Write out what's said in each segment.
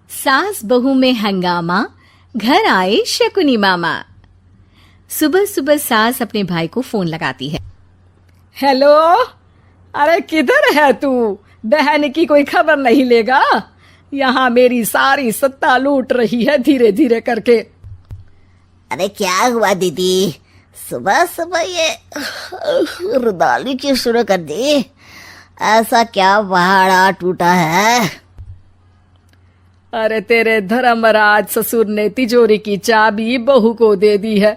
सास बहू में हंगामा, घर आए शकुनी मामा। सुबह सुबह सास अपने भाई को फोन लगाती है। हेलो, अरे किधर है तू? बहन की कोई खबर नहीं लेगा? यहाँ मेरी सारी सत्ता लूट रही है धीरे धीरे करके। अरे क्या हुआ दीदी, सुबह सुबह ये रुदाली क्यों शुरू कर दी? ऐसा क्या पहाड़ा टूटा है? अरे तेरे धर्मराज ससुर ने तिजोरी की चाबी बहू को दे दी है।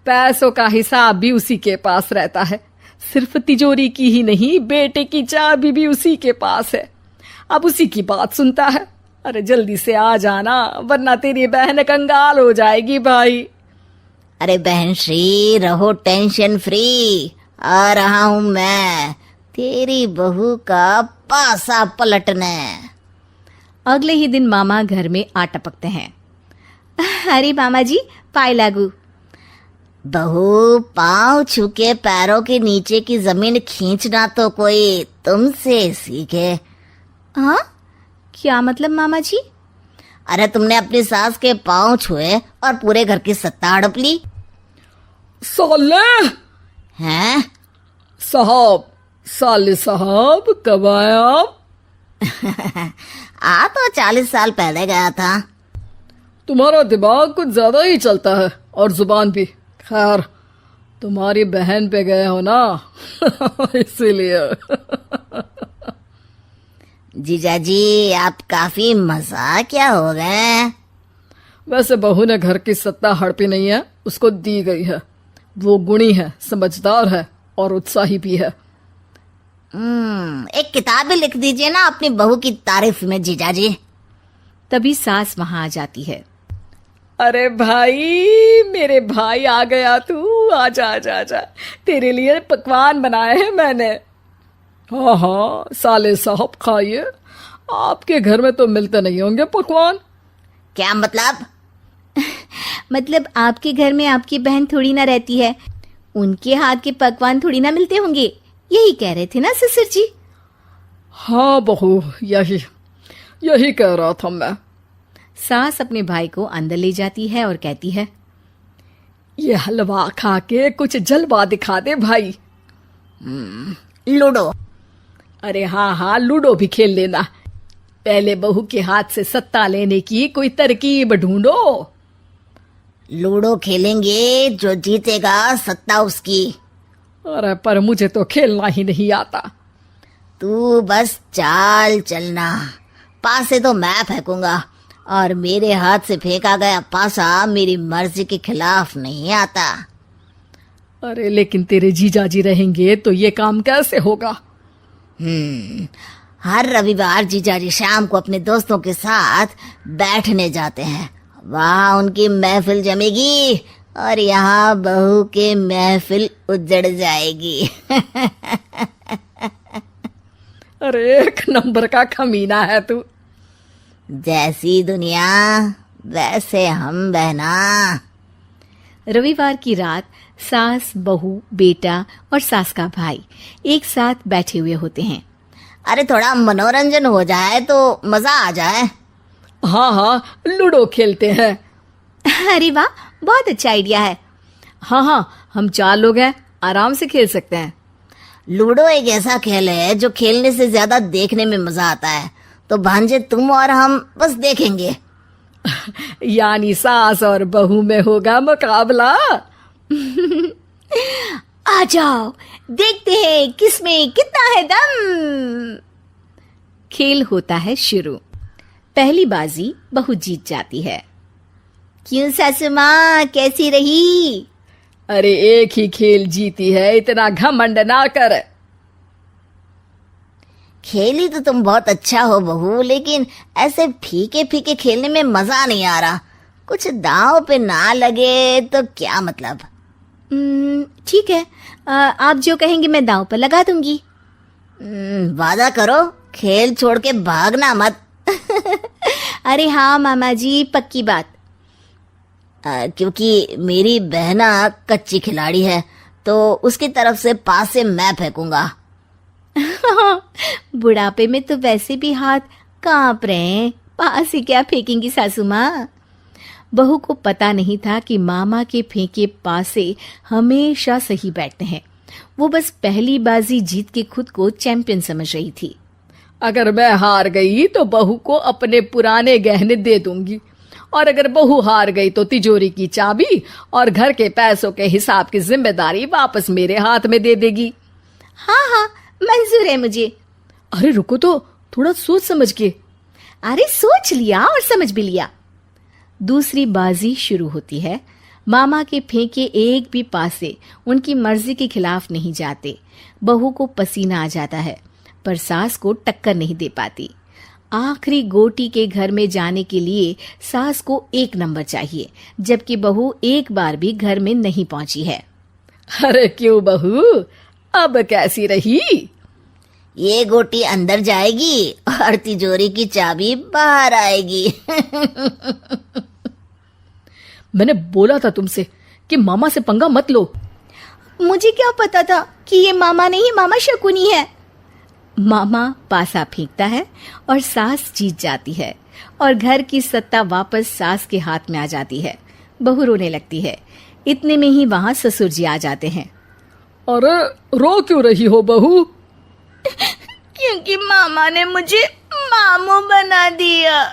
पैसों का हिसाब भी उसी के पास रहता है। सिर्फ तिजोरी की ही नहीं, बेटे की चाबी भी उसी के पास है। अब उसी की बात सुनता है। अरे जल्दी से आ जाना, वरना तेरी बहन कंगाल हो जाएगी भाई। अरे बहन श्री, रहो टेंशन फ्री। आ रहा हूं मैं, तेरी बहू का पासा पलटने। अगले ही दिन मामा घर में आ टपकते हैं। अरे मामा जी, पाए लागू। बहू, पाँव छू के पैरों के नीचे की जमीन खींचना तो कोई तुमसे सीखे। हाँ, क्या मतलब मामा जी? अरे तुमने अपनी सास के पाँव छुए और पूरे घर की सत्ता हड़प ली। साले हैं? साले साहब कब आए आप? आ तो 40 साल पहले गया था। तुम्हारा दिमाग कुछ ज्यादा ही चलता है और जुबान भी। खैर, तुम्हारी बहन पे गए हो ना इसीलिए। जीजाजी, आप काफी मजाकिया हो गए। वैसे बहू ने घर की सत्ता हड़पी नहीं है, उसको दी गई है। वो गुणी है, समझदार है और उत्साही भी है। एक किताब भी लिख दीजिए ना अपनी बहू की तारीफ में जीजाजी। तभी सास वहां आ जाती है। अरे भाई, मेरे भाई आ गया तू। आजा आजा आजा, तेरे लिए पकवान बनाए हैं मैंने। हाँ हाँ साले साहब, खाइए। आपके घर में तो मिलते नहीं होंगे पकवान। क्या मतलब? मतलब आपके घर में आपकी बहन थोड़ी ना रहती है, उनके हाथ के पकवान थोड़ी ना मिलते होंगे, यही कह रहे थे ना ससुर जी? हाँ बहू, यही कह रहा था मैं। सास अपने भाई को अंदर ले जाती है और कहती है, ये हलवा खा के कुछ जलवा दिखा दे भाई। लूडो? अरे हाँ हाँ, लूडो भी खेल लेना। पहले बहू के हाथ से सत्ता लेने की कोई तरकीब ढूंढो। लूडो खेलेंगे, जो जीतेगा सत्ता उसकी। अरे पर मुझे तो खेलना ही नहीं आता। तू बस चाल चलना, पासे तो मैं फेंकूंगा और मेरे हाथ से फेंका गया पासा मेरी मर्जी के खिलाफ नहीं आता। अरे लेकिन तेरे जीजाजी रहेंगे तो ये काम कैसे होगा? हर रविवार जीजाजी शाम को अपने दोस्तों के साथ बैठने जाते हैं। वहाँ उनकी महफिल जमेगी और यहाँ बहू के महफिल उजड़ जाएगी। अरे एक नंबर का खमीना है तू। जैसी दुनिया वैसे हम बहना। रविवार की रात सास, बहू, बेटा और सास का भाई एक साथ बैठे हुए होते हैं। अरे थोड़ा मनोरंजन हो जाए तो मजा आ जाए। हाँ हाँ, लूडो खेलते हैं। अरे वाह, बहुत अच्छा आइडिया है। हाँ हाँ, हम 4 लोग हैं, आराम से खेल सकते हैं। लूडो एक ऐसा खेल है जो खेलने से ज्यादा देखने में मजा आता है। तो भांजे तुम और हम बस देखेंगे। यानी सास और बहू में होगा मुकाबला। आ जाओ, देखते हैं किसमें कितना है दम। खेल होता है शुरू। पहली बाजी बहू जीत जाती है। क्यों सासू माँ, कैसी रही? अरे एक ही खेल जीती है, इतना घमंड ना कर। खेली तो तुम बहुत अच्छा हो बहू, लेकिन ऐसे फीके फीके खेलने में मजा नहीं आ रहा। कुछ दांव पे ना लगे तो क्या मतलब? ठीक है, आप जो कहेंगे मैं दांव पर लगा दूंगी। वादा करो, खेल छोड़ के भागना मत। अरे हाँ मामा जी, पक्की बात। क्योंकि मेरी बहना कच्ची खिलाड़ी है, तो उसकी तरफ से पास से मैं फेंकूंगा। बुढ़ापे में तो वैसे भी हाथ कांप रहे हैं, पास ही क्या फेंकेंगी सासू माँ। बहू को पता नहीं था कि मामा के फेंके पासे हमेशा सही बैठते हैं। वो बस पहली बाजी जीत के खुद को चैंपियन समझ रही थी। अगर मैं हार गई तो बहू को अपने पुराने गहने दे दूंगी, और अगर बहू हार गई तो तिजोरी की चाबी और घर के पैसों के हिसाब की जिम्मेदारी वापस मेरे हाथ में दे देगी। हाँ हाँ, मंजूर है मुझे। अरे रुको तो, थोड़ा सोच समझ के। अरे सोच लिया और समझ भी लिया। दूसरी बाजी शुरू होती है। मामा के फेंके एक भी पासे उनकी मर्जी के खिलाफ नहीं जाते। बहू को पसीना आ जाता है, पर सास को टक्कर नहीं दे पाती। आखिरी गोटी के घर में जाने के लिए सास को 1 नंबर चाहिए, जबकि बहू एक बार भी घर में नहीं पहुंची है। अरे क्यों बहू, अब कैसी रही? ये गोटी अंदर जाएगी और तिजोरी की चाबी बाहर आएगी। मैंने बोला था तुमसे कि मामा से पंगा मत लो। मुझे क्या पता था कि ये मामा नहीं, मामा शकुनी है। मामा पासा फेंकता है और सास जीत जाती है और घर की सत्ता वापस सास के हाथ में आ जाती है। बहू रोने लगती है। इतने में ही वहां ससुर जी आ जाते हैं। अरे रो क्यों रही हो बहू? क्योंकि मामा ने मुझे मामू बना दिया।